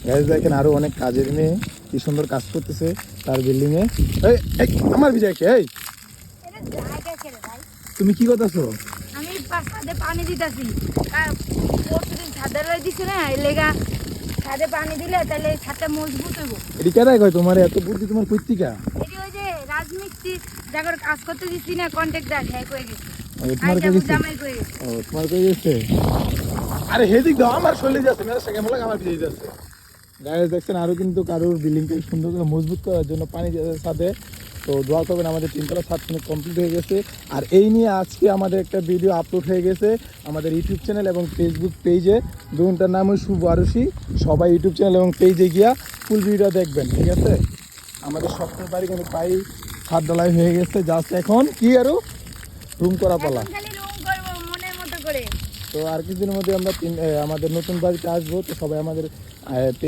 Guys দেখেন আরো অনেক কাজের মেয়ে কি সুন্দর কাজ করতেছে তার বিল্ডিং এ। এই আমার বিজয়কে এই এটা জায়গা ছেড়ে ভাই। তুমি কি করতেছো? আমি ছাদে পানি দিতেছি। প্রতিদিন ছাদের রয়ে দিছে না, এই লেগা ছাদে পানি দিলে তাহলে ছাদটা মজবুত হইব। এটি কেটাই কয় তোমার এত বুদ্ধি তোমার কইতিকা? এটি ওই যে রাজমিস্ত্রি যাগর কাজ করতে দিচ্ছি না, কন্ট্রাক্টর হ্যাঁ কয়ে গেছে। তোমার কই গেছে? জামাই কয়ে গেছে। ও তোমার কই গেছে? আরে হেদিক দাও আমার শরীরে যাচ্ছে মেরে সঙ্গে মনে আমার ভিজে যাচ্ছে। গাইস দেখছেন আরো কিন্তু কারোর বিল্ডিংকে সুন্দর করে মজবুত করার জন্য পানি দিয়েছে ছাদে। তো দোয়া করবেন, আমাদের তিনতলা ছাদ কিন্তু কমপ্লিট হয়ে গেছে। আর এই নিয়ে আজকে আমাদের একটা ভিডিও আপলোড হয়ে গেছে আমাদের ইউটিউব চ্যানেল এবং ফেসবুক পেজে। দুটার নাম হল শুভ আরুষি। সবাই ইউটিউব চ্যানেল এবং পেজে গিয়া ফুল ভিডিও দেখবেন, ঠিক আছে? আমাদের স্বপ্নের বাড়ি কিন্তু প্রায় ছাদ ঢালাই হয়ে গেছে, জাস্ট এখন কি আরো রুম করা পালা। এখন খালি রুম করবো মনের মতো করে। তো আর কিছুদিনের মধ্যে আমরা আমাদের নতুন বাড়িতে আসবো। তো সবাই আমাদের